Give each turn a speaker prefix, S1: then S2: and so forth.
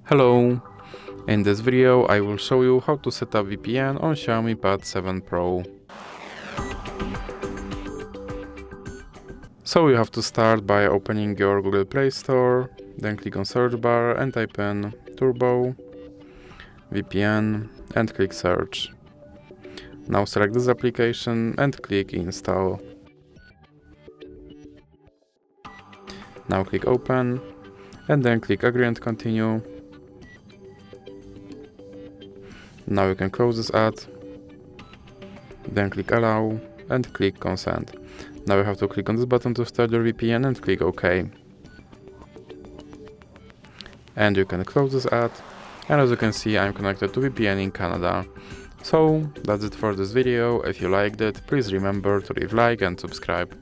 S1: Hello! In this video I will show you how to set up VPN on Xiaomi Pad 7 Pro. So you have to start by opening your Google Play Store, then click on search bar and type in Turbo VPN and click search. Now select this application and click install. Now click open and then click agree and continue. Now you can close this ad, then click allow and click consent. Now you have to click on this button to start your VPN and click OK. And you can close this ad, and as you can see I'm connected to VPN in Canada. So that's it for this video. If you liked it, please remember to leave like and subscribe.